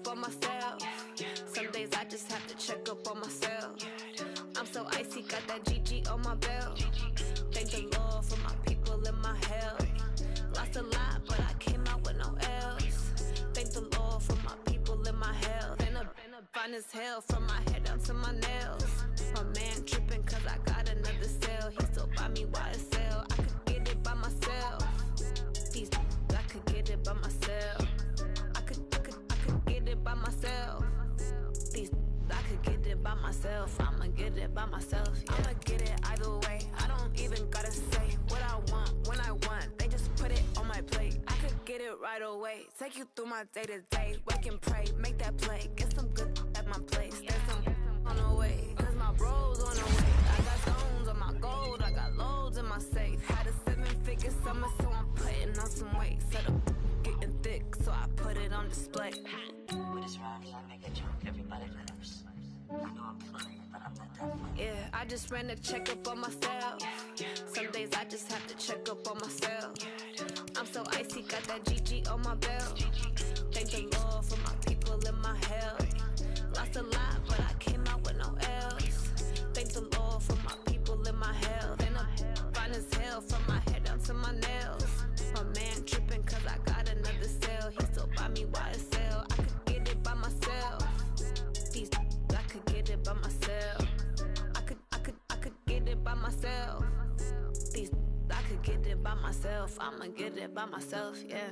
up on myself. Some days I just have to check up on myself. I'm so icy, got that GG on my belt. Thank the Lord for my people in my health. Lost a lot, but I came out with no else. Thank the Lord for my people in my health. Been a fine as hell from my head down to my nails. My man tripping cause I got another cell. He still buy me YSL. I could get it by myself. These I could get it by myself. I could get it by myself. These I could get it by myself. I'ma get it by myself. Yeah. I'ma get it either way. I don't even gotta say what I want when I want. They just put it on my plate. I could get it right away. Take you through my day to day. Work and pray, make that play. Get some good at my place. There's some on the way. Cause my bros on the way. I got stones on my gold. I got loads in my safe. Had a 7-figure summer, so I'm putting on some weight. Set up getting thick, so I put it on display. With his rhymes, I make a joke. Everybody laughs. I know I'm playing, but I'm not that funny. Yeah, I just ran a checkup on myself. Some days I just have to check up on myself. I'm so icy, got that GG on my belt. Thank the Lord for my people in my health. Lost a lot, but I came out with no else. Thank the Lord for my people in my health. And I'm fine as hell from my head down to my nails. My man tripping cause I got another cell. He still buy me YSL. I could get it by myself. These I could get it by myself. I could get it by myself. These I could get it by myself. I'ma get it by myself, yeah.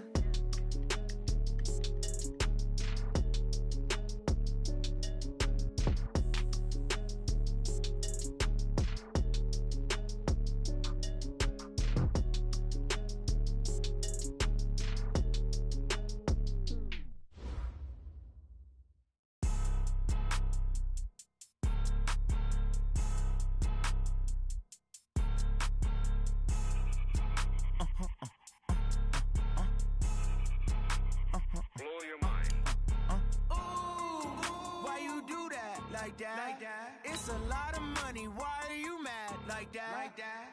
Like that. It's a lot of money. Why are you mad like that?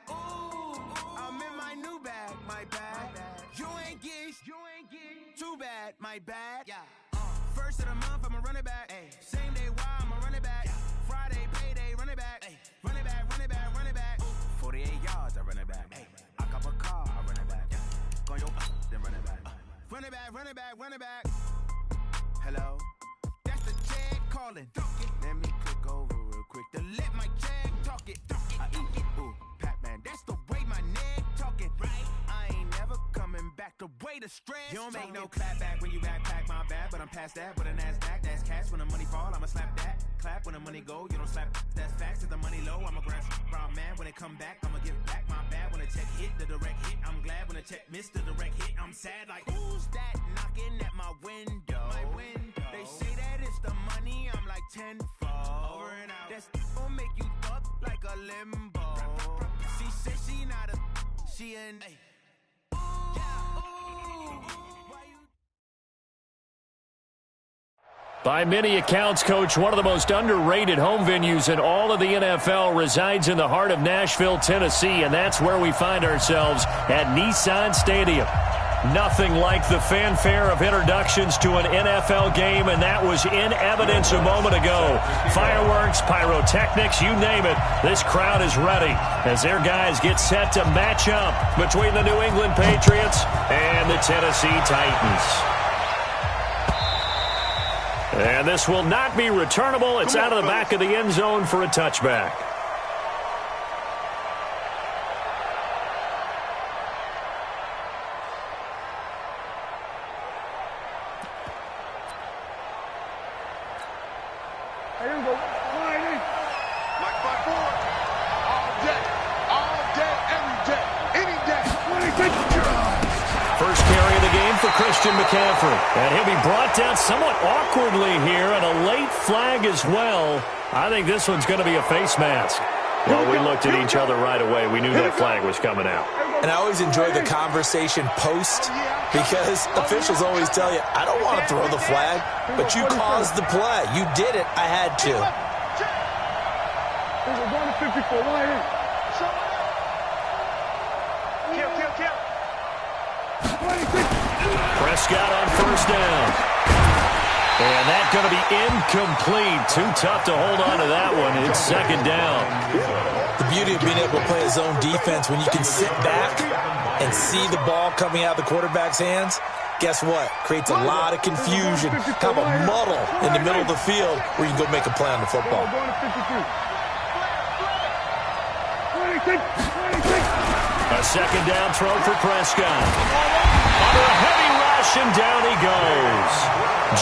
Ooh, I'm in my new bag, my bad. You ain't get too bad, my bad. Yeah. First of the month, I'ma run it back. Ay. Same day, why I'ma run it back. Friday, payday, run it back. Ay. Run it back, run it back, run it back. 48 yards, I run it back. Ay. I cop a car, I run it back. Go yo, then run it back. Run it back, run it back, run it back. Hello, that's the check calling. Let me click over real quick to let my check talk it. I eat it, ooh, Pac-Man, that's the way my neck talking. Right, I ain't never coming back the way the stress. You don't make no clap back when you backpack my bad, but I'm past that. With a NASDAQ, that's cash. When the money fall, I'ma slap that. Clap when the money go, you don't slap. That's facts. If the money low, I'ma grab brown man. When it come back, I'ma give back my bad. When the check hit, the direct hit. I'm glad when the check missed the direct hit. I'm sad like, who's that knocking at my window? My window. They say that it's the money, I'm like tenfold. Over and out. That's gon' make you up like a limbo. She said she not a, she an. Ay. By many accounts, Coach, one of the most underrated home venues in all of the NFL resides in the heart of Nashville, Tennessee, and that's where we find ourselves at Nissan Stadium. Nothing like the fanfare of introductions to an NFL game, and that was in evidence a moment ago. Fireworks, pyrotechnics, you name it, this crowd is ready as their guys get set to match up between the New England Patriots and the Tennessee Titans. And this will not be returnable. It's out of the back of the end zone for a touchback. And he'll be brought down somewhat awkwardly here, and a late flag as well. I think this one's going to be a face mask. Well, we looked at each other right away. We knew that flag was coming out. And I always enjoy the conversation post because officials always tell you, I don't want to throw the flag, but you caused the play. You did it. I had to. Kill. Prescott on first down. And that going to be incomplete. Too tough to hold on to that one. It's second down. The beauty of being able to play a zone defense when you can sit back and see the ball coming out of the quarterback's hands, guess what? Creates a lot of confusion, kind of a muddle in the middle of the field where you can go make a play on the football. A second down throw for Prescott. Under a heavy rush, and down he goes.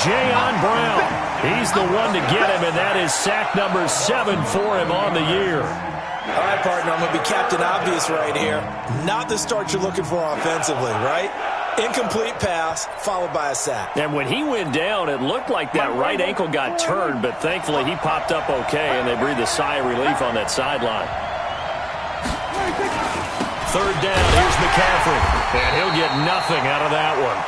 Jayon Brown, he's the one to get him, and that is sack number 7 for him on the year. All right, partner, I'm going to be Captain Obvious right here. Not the start you're looking for offensively, right? Incomplete pass, followed by a sack. And when he went down, it looked like that right ankle got turned, but thankfully he popped up okay, and they breathed a sigh of relief on that sideline. Third down, here's McCaffrey, and he'll get nothing out of that one.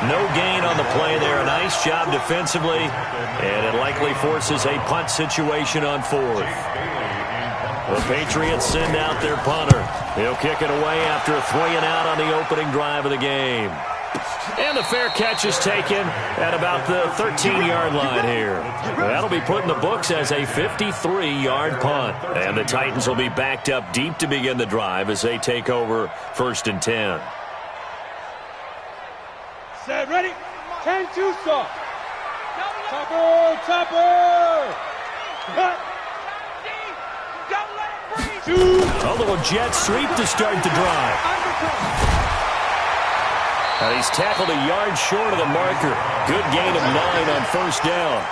No gain on the play there. A nice job defensively, and it likely forces a punt situation on fourth. The Patriots send out their punter. He'll kick it away after a 3-and-out on the opening drive of the game. And the fair catch is taken at about the 13-yard line here. That'll be put in the books as a 53-yard punt. And the Titans will be backed up deep to begin the drive as they take over 1st and 10. Set, ready? 10-2 stop. Topper. Cut. A little jet sweep to start the drive. And he's tackled a yard short of the marker. Good gain of 9 on 1st down.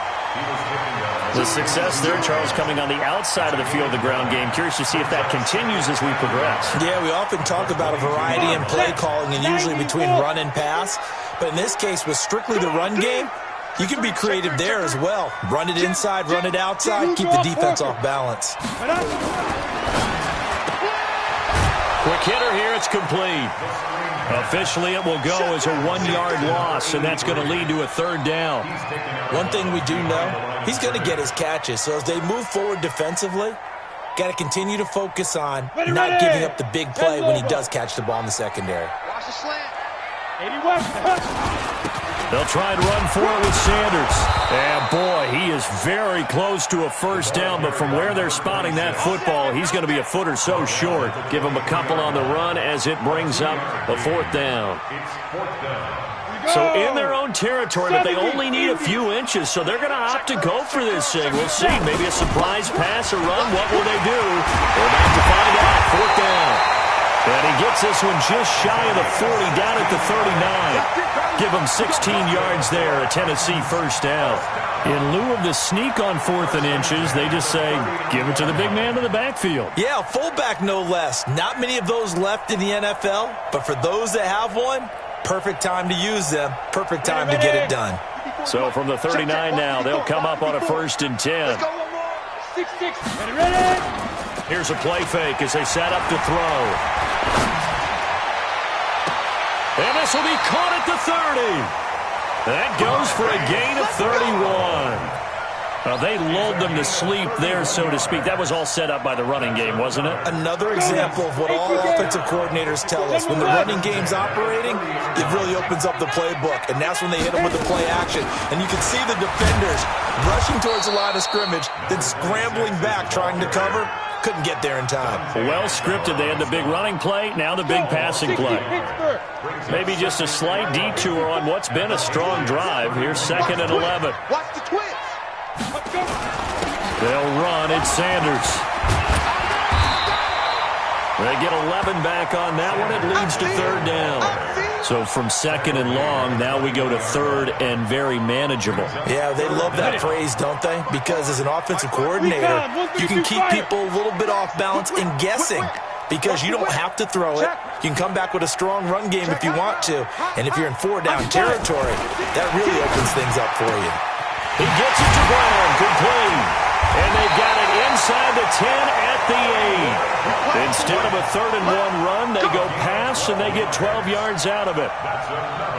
The success there, Charles, coming on the outside of the field, the ground game. Curious to see if that continues as we progress. Yeah, we often talk about a variety in play calling and usually between run and pass. But in this case, with strictly the run game, you can be creative there as well. Run it inside, run it outside, keep the defense off balance. Quick hitter here, it's complete. Officially, it will go as a 1-yard loss, and that's going to lead to a 3rd down. One thing we do know, he's going to get his catches. So as they move forward defensively, got to continue to focus on not giving up the big play when he does catch the ball in the secondary. Watch the slant. 81. They'll try and run for it with Sanders. And, boy, he is very close to a 1st down, but from where they're spotting that football, he's going to be a foot or so short. Give him a couple on the run as it brings up a 4th down. So in their own territory, but they only need a few inches, so they're going to opt to go for this thing. We'll see. Maybe a surprise pass or run. What will they do? We're about to find out. 4th down. And he gets this one just shy of the 40, down at the 39. Give him 16 yards there, a Tennessee 1st down. In lieu of the sneak on 4th and inches, they just say, give it to the big man in the backfield. Yeah, fullback no less. Not many of those left in the NFL, but for those that have one, perfect time to use them. Perfect time to get it done. So from the 39 now, they'll come up on a 1st and 10. 6-6. Ready. Here's a play fake as they set up to throw. And this will be caught at the 30. That goes for a gain of 31. They lulled them to sleep there, so to speak. That was all set up by the running game, wasn't it? Another example of what all offensive coordinators tell us. When the running game's operating, it really opens up the playbook. And that's when they hit them with the play action. And you can see the defenders rushing towards the line of scrimmage, then scrambling back, trying to cover. Couldn't get there in time. Well scripted. They had the big running play, now the big passing play. Maybe just a slight detour on what's been a strong drive. Here's 2nd and 11. Watch the twist. They'll run. It's Sanders. They get 11 back on that one. It leads to 3rd down. So from 2nd and long, now we go to 3rd and very manageable. Yeah, they love that phrase, don't they? Because as an offensive coordinator, you can keep people a little bit off balance and guessing. Because you don't have to throw it. You can come back with a strong run game if you want to. And if you're in 4-down territory, that really opens things up for you. He gets it to Brown, complete. And they've got it inside the 10 at the 8. Instead of a 3rd and 1 run, they go pass, and they get 12 yards out of it.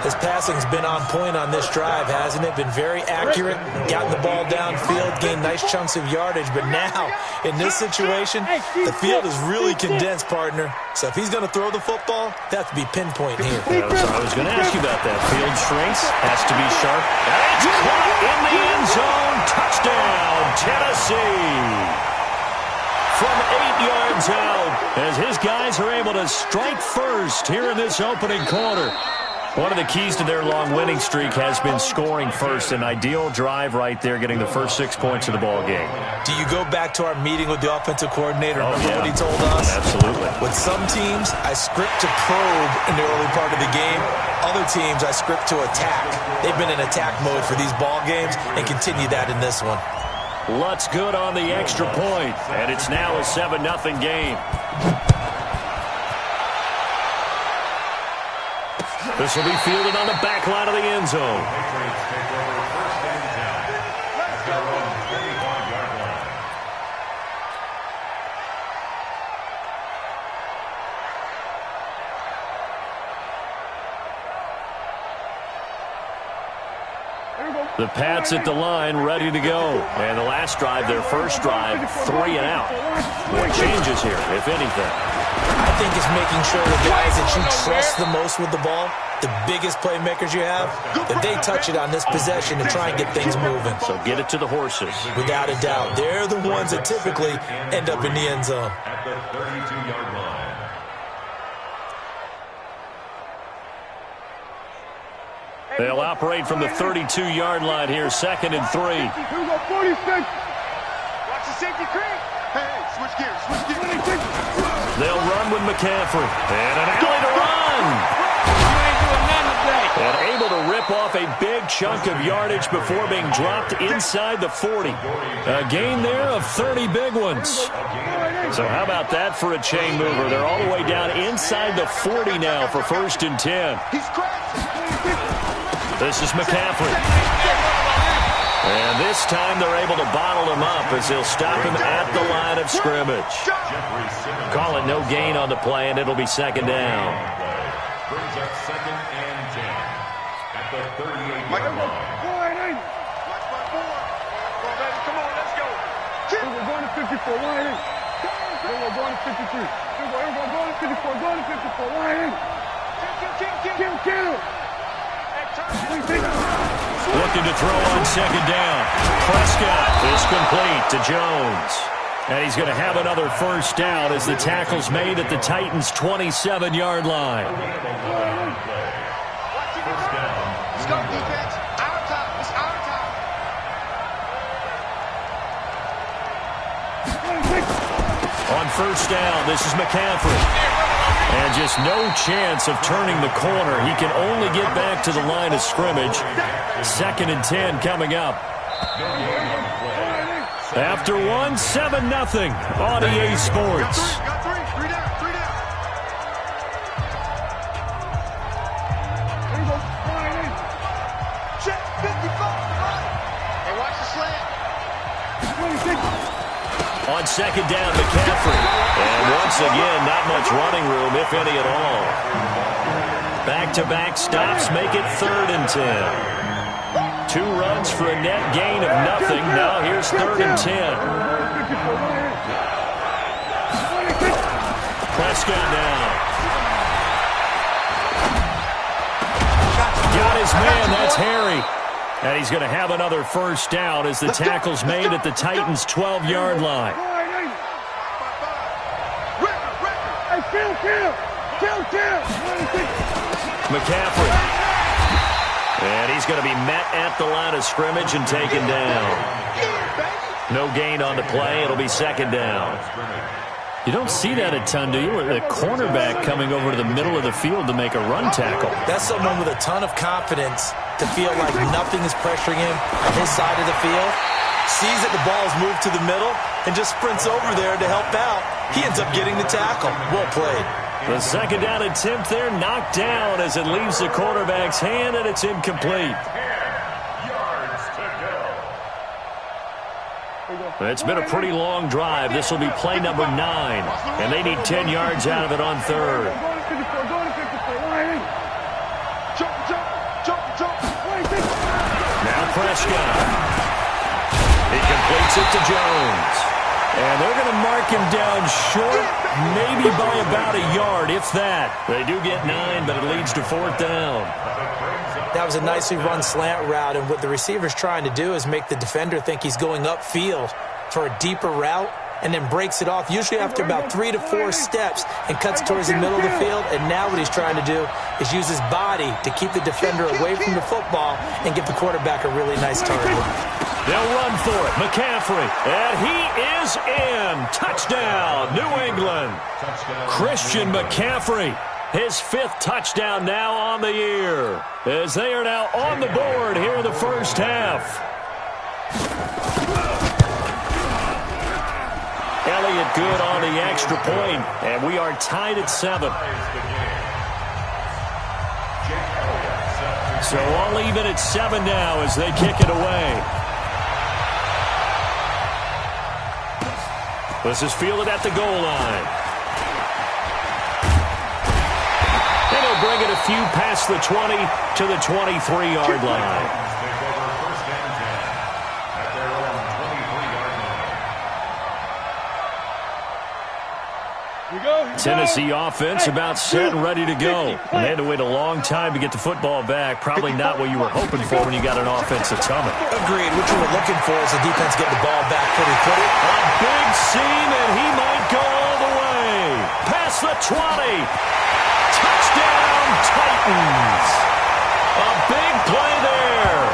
His passing's been on point on this drive, hasn't it? Been very accurate, gotten the ball downfield, gained nice chunks of yardage. But now, in this situation, the field is really condensed, partner. So if he's going to throw the football, that has to be pinpoint here. I was going to ask you about that. Field shrinks, has to be sharp. And it's caught in the end as his guys are able to strike first here in this opening quarter. One of the keys to their long winning streak has been scoring first. An ideal drive right there, getting the first 6 points of the ball game. Do you go back to our meeting with the offensive coordinator? Remember what he told us? Absolutely. With some teams, I script to probe in the early part of the game. Other teams, I script to attack. They've been in attack mode for these ball games and continue that in this one. Lutz good on the extra point, and it's now a 7-0 game. This will be fielded on the back line of the end zone. The Pats at the line, ready to go. And the last drive, their first drive, 3 and out. What changes here, if anything? I think it's making sure the guys that you trust the most with the ball, the biggest playmakers you have, that they touch it on this possession to try and get things moving. So get it to the horses. Without a doubt. They're the ones that typically end up in the end zone. At the 32-yard line. They'll operate from the 32-yard line here, 2nd and 3. Here we go, 46. Watch the safety creep. Hey, switch gears, switch gears. They'll run with McCaffrey. And an alley to run. You ain't doing nothing today. And able to rip off a big chunk of yardage before being dropped inside the 40. A gain there of 30 big ones. So how about that for a chain mover? They're all the way down inside the 40 now for 1st and 10. He's crashing. This is McCaffrey. And this time they're able to bottle him up as they'll stop him at the line of scrimmage. Call it no gain on the play, and it'll be 2nd down. Brings up 2nd and 10. At the 38-yard line. Come on, let's go. We're going to 54. Line in. We're going to 53. We're going to 54. Going to 54. Line in. Kill. Looking to throw on 2nd down. Prescott is complete to Jones. And he's going to have another first down as the tackle's made at the Titans' 27-yard line. First down. Let's go, defense. Our time. It's our time. On first down, this is McCaffrey. And just no chance of turning the corner. He can only get back to the line of scrimmage. 2nd and 10 coming up. After 7-0 on EA Sports. Got three down. Here we go. Line in. Check 55. Hey, watch the slant. 26. On 2nd down, McCaffrey. And once again, not much running room, if any at all. Back-to-back stops make it 3rd and 10. 2 runs for a net gain of nothing. Now here's 3rd and 10. Prescott down. Got his man, that's Harry. And he's going to have another first down as the tackle's made at the Titans' 12-yard line. McCaffrey. And he's going to be met at the line of scrimmage and taken down. No gain on the play. It'll be 2nd down. You don't see that a ton, do you? The cornerback coming over to the middle of the field to make a run tackle. That's someone with a ton of confidence to feel like nothing is pressuring him on his side of the field. Sees that the ball is moved to the middle and just sprints over there to help out. He ends up getting the tackle. Well played. The 2nd down attempt there knocked down as it leaves the quarterback's hand, and it's incomplete. 10 yards to go. It's been a pretty long drive. This will be play number 9, and they need 10 yards out of it on 3rd. Now Prescott. He completes it to Jones. And they're going to mark him down short, maybe by about a yard, if that. They do get 9, but it leads to 4th down. That was a nicely run slant route, and what the receiver's trying to do is make the defender think he's going upfield for a deeper route, and then breaks it off, usually after about 3 to 4 steps, and cuts towards the middle of the field. And now what he's trying to do is use his body to keep the defender away from the football and give the quarterback a really nice target. They'll run for it. McCaffrey, and he is in. Touchdown, New England. Christian McCaffrey, his 5th touchdown now on the year, as they are now on the board here in the first half. Elliott good on the extra point, and we are tied at 7. So all even at 7 now as they kick it away. This is fielded at the goal line. And he'll bring it a few past the 20 to the 23-yard line. Tennessee offense about set and ready to go. And they had to wait a long time to get the football back. Probably not what you were hoping for when you got an offense that's humming. Agreed. What you were looking for is the defense getting the ball back pretty quick. A big seam, and he might go all the way. Past the 20. Touchdown, Titans. A big play there.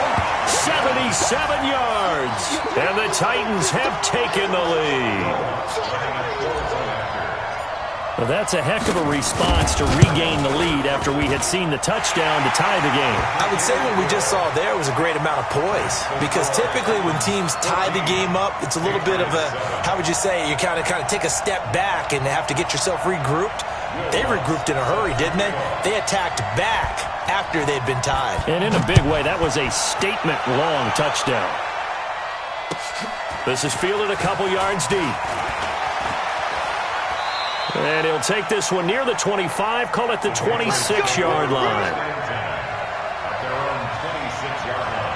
77 yards. And the Titans have taken the lead. Well, that's a heck of a response to regain the lead after we had seen the touchdown to tie the game. I would say what we just saw there was a great amount of poise, because typically when teams tie the game up, it's a little bit of a, how would you say, you kind of take a step back and have to get yourself regrouped. They regrouped in a hurry, didn't they? They attacked back after they'd been tied. And in a big way, that was a statement-long touchdown. This is fielded a couple yards deep. And he'll take this one near the 25, call it the 26-yard line. At their own 26-yard line.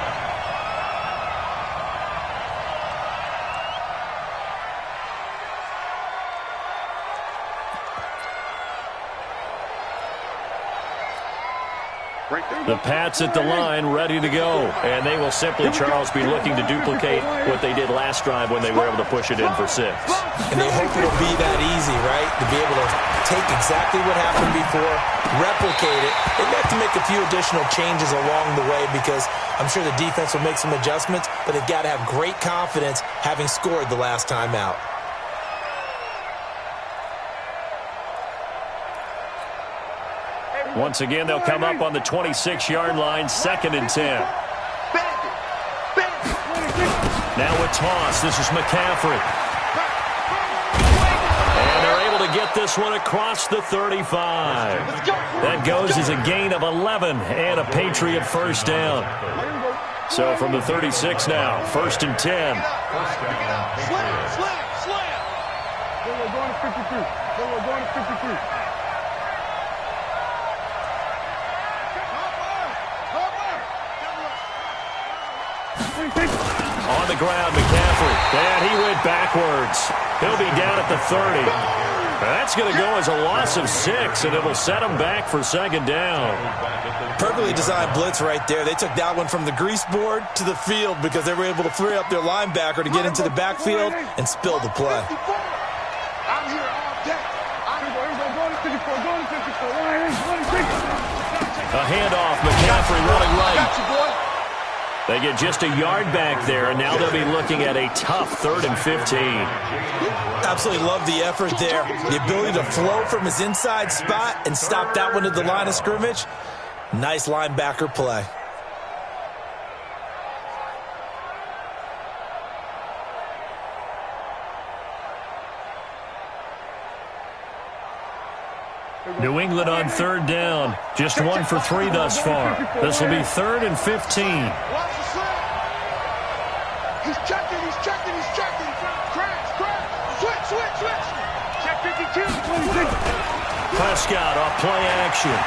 The Pats at the line, ready to go. And they will simply, Charles, be looking to duplicate what they did last drive when they were able to push it in for 6. And they hope it'll be that easy, right? To be able to take exactly what happened before, replicate it. They have to make a few additional changes along the way, because I'm sure the defense will make some adjustments, but they've got to have great confidence having scored the last time out. Once again, they'll come up on the 26-yard line, 2nd and 10. Now a toss. This is McCaffrey. And they're able to get this one across the 35. That goes as a gain of 11 and a Patriot first down. So from the 36 now, 1st and 10. Slam. We're going to 53. We're going to 53. On the ground, McCaffrey. And he went backwards. He'll be down at the 30. That's going to go as a loss of 6, and it'll set him back for 2nd down. Perfectly designed blitz right there. They took that one from the grease board to the field because they were able to free up their linebacker to get into the backfield and spill the play. I'm here all day. I'm going to 54. Going to 54. A handoff. McCaffrey running right. Got you, boy. They get just a yard back there, and now they'll be looking at a tough 3rd and 15. Absolutely love the effort there. The ability to flow from his inside spot and stop that one at the line of scrimmage. Nice linebacker play. New England on 3rd down. Just 1 for 3 thus far. This will be 3rd and 15. Watch the slip. He's checking. Crash. Switch. Check 52. Prescott off play action.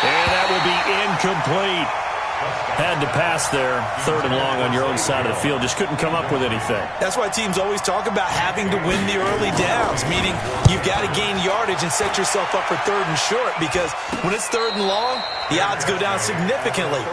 And that will be incomplete. Had to pass there, 3rd and long on your own side of the field. Just couldn't come up with anything. That's why teams always talk about having to win the early downs, meaning you've got to gain yardage and set yourself up for 3rd and short, because when it's 3rd and long, the odds go down significantly.